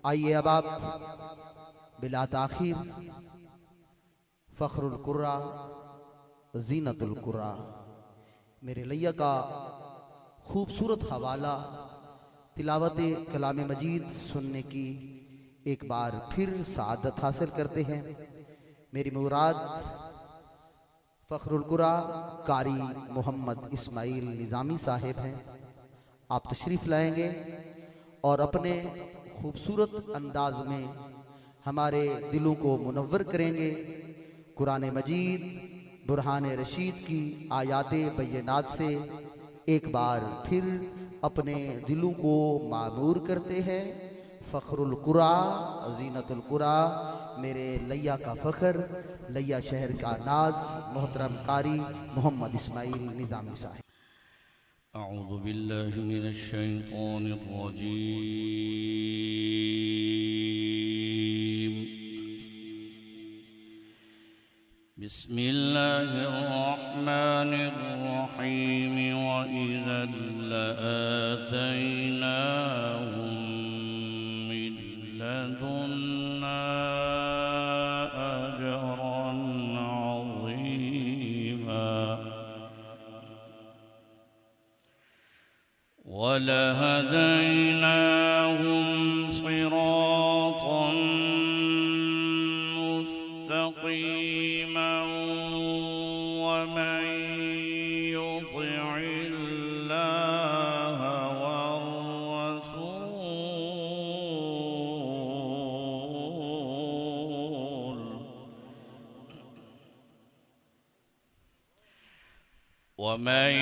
आइए अब आप बिला ताखीर फ़ख्रुल कुर्रा ज़ीनतुल कुर्रा मेरे लैया का खूबसूरत हवाला तिलावत कलाम मजीद सुनने की एक बार फिर सआदत हासिल करते हैं। मेरी मुराद फ़ख्रुल कुर्रा कारी मोहम्मद इस्माइल निज़ामी साहिब हैं। आप तशरीफ़ लाएंगे और अपने खूबसूरत अंदाज में हमारे दिलों को मुनव्वर करेंगे। कुरान मजीद बुरहान रशीद की आयाते बय्यनात से एक बार फिर अपने दिलों को मामूर करते हैं। फ़ख्रुल कुर्रा ज़ीनतुल कुर्रा मेरे लैया का फ़ख्र, लैया शहर का नाज, मोहतरम कारी मोहम्मद इस्माइल निज़ामी साहिब। अऊज़ु बिल्लाहि मिनश शैतानिर रजीम। बिस्मिल्लाहिर रहमानिर रहीम। व इज़ा लआतैनाहुम मिन लदुन्ना अजरन अज़ीमा। वलहदैनाहुम सिरातन मुस्तक़ीमा। वमन युतिइल्लाह वर्रसूल वमन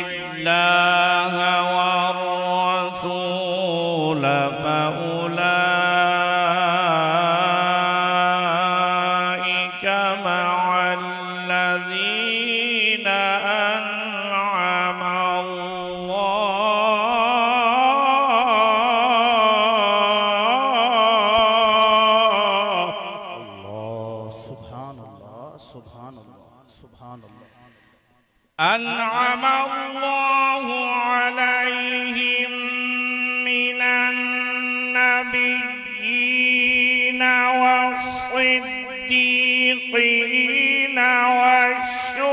युतिइल्लाह वर्रसूल फउलाइक मअल्लज़ीन अनअम अल्लाहु अलैहिम मिनन नबिय्यीन वस्सिद्दीक़ीन वश्शुहदाኢ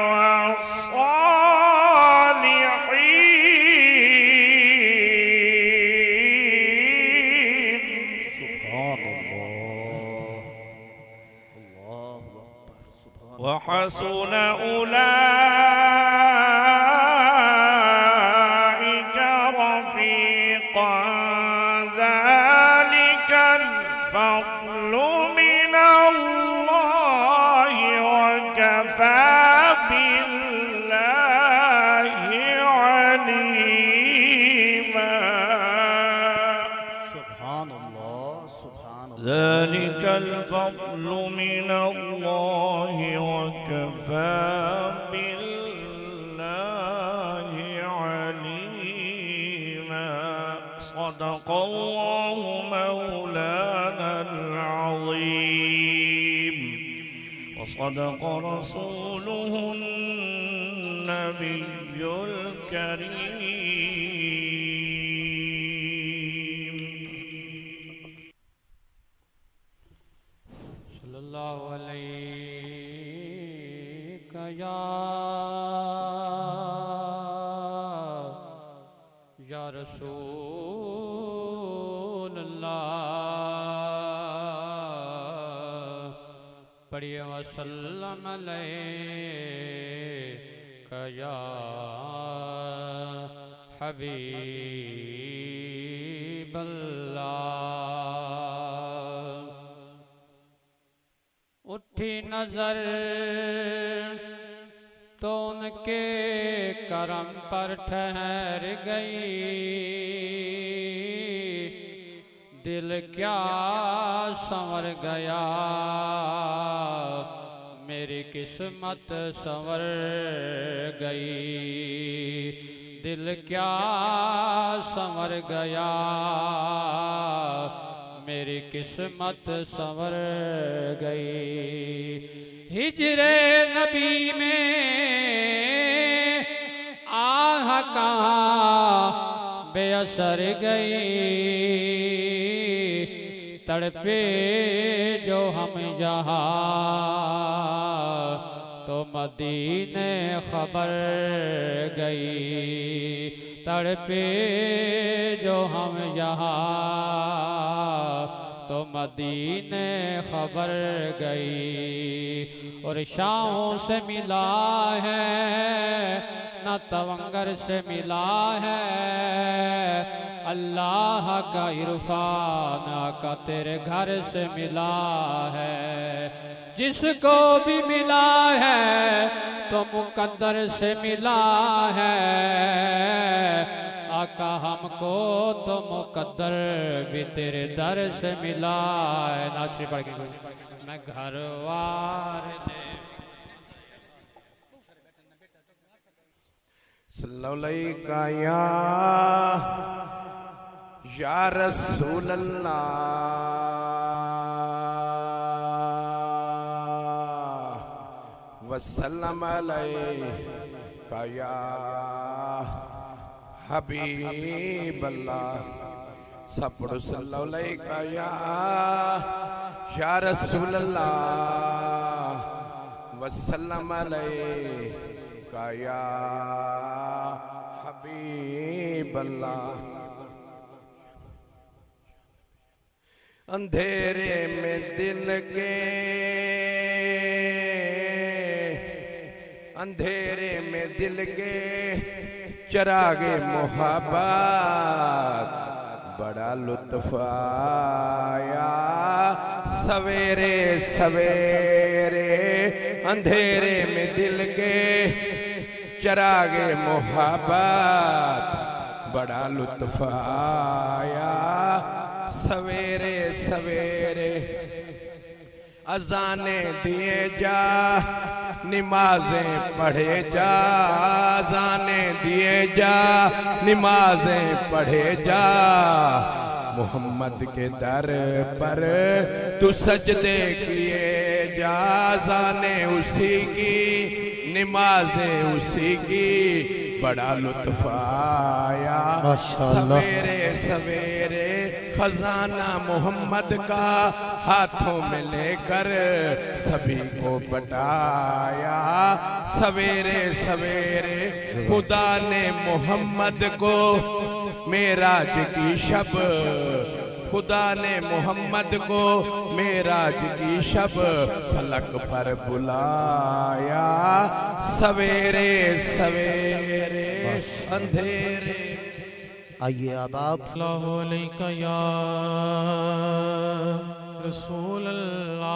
वस्सालिहीन। वहसुन उलाइक रफ़ीक़न। ज़ालिकल फ़ज़्लु मिनल्लाहि वकफ़ा बिल्लाहि अलीमा। ज़ालिकल फ़ज़्लु मिनल्लाहि वकफ़ा बिल्लाहि अलीमा। सदक़ल्लाहु मौलानल अज़ीम व सदक़ रसूलुहुन नबियुल करीम। सल्लल्लाहु अलैका या रसूल अल्लाह। पढ़िए वसल्लम अलैका या हबीब अल्लाह। उठी नजर तो उनके करम पर ठहर गई। दिल क्या संवर गया, मेरी किस्मत संवर गई। दिल क्या संवर गया, मेरी किस्मत संवर गई। हिजरे नबी में आह कहाँ बेअसर गई, तड़पे जो हम यहाँ तो मदीने खबर गई, तड़पे जो हम यहाँ तो मदीने खबर गई। और शाहों से मिला है न तवंगर से मिला है, अल्लाह का इरफान का तेरे घर से मिला है। जिसको भी मिला है तो मुकद्दर से मिला है, आका हमको तो मुकद्दर भी तेरे दर से मिला है। नाचरी पढ़ के मैं घर वार सल्लल्लाहु या रसूल अल्लाह वसल्लम अलैका या हबीब अल्लाह। सब पढ़ो सल्लल्लाहु अलैका या रसूल अल्लाह वसल्लम अलैका या हबीब अल्लाह। अंधेरे में दिल के, अंधेरे में दिल के चरागे मोहब्बत, बड़ा लुत्फ आया सवेरे सवेरे। अंधेरे में दिल के चरागे मोहब्बत, बड़ा लुत्फ आया सवेरे सवेरे। अजाने दिए जा नमाजें पढ़े जा, अजाने दिए जा नमाजें पढ़े जा। मोहम्मद के दर पर तू सजदे किए जा, अजाने उसी की नमाजें उसी की, बड़ा लुत्फ आया सवेरे सवेरे। खजाना मोहम्मद का हाथों में लेकर सभी को बटाया सवेरे सवेरे। खुदा ने मोहम्मद को मेराज की शब, खुदा ने मोहम्मद को मेराज की शब फलक पर बुलाया सवेरे सवेरे अंधेरे। आइए अब आप सल्लल्लाहु अलैका या रसूल अल्लाह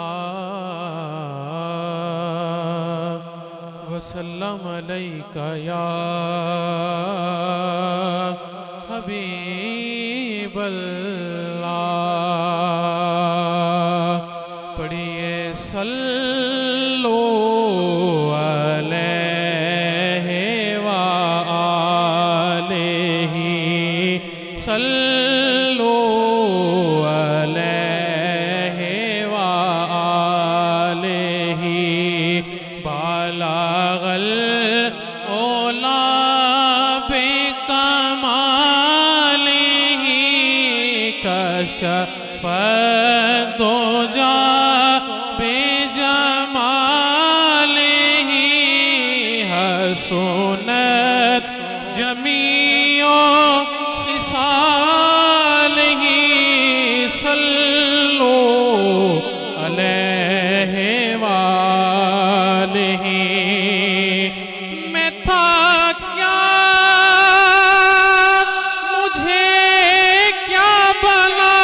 वसल्लम अलैका या हबीब अल्लाह। पढ़िए सल्लो अलैहि व आलिहि, सल्लो अलैहि व आलिहि। बालागल ओला बिकमालिहि, कशफ दुजा बिजमालिहि। हसनत जमीओ खिसालिहि, सल्लो अलैहि व आलिहि। मैं था क्या, मुझे क्या बना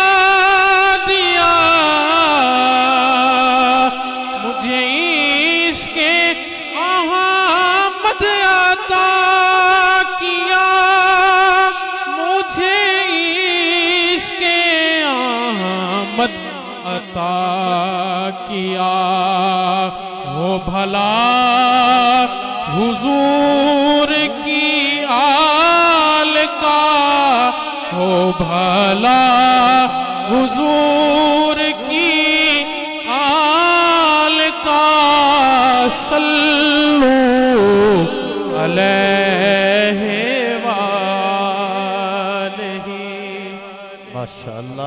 दिया, मुझे इसके अहमद अता किया, मुझे इसके अहमद अता किया। वो भला हुजूर की आल का, वो भला हुजूर की आल का सल्लू अलैहि वालैहि। माशाअल्लाह।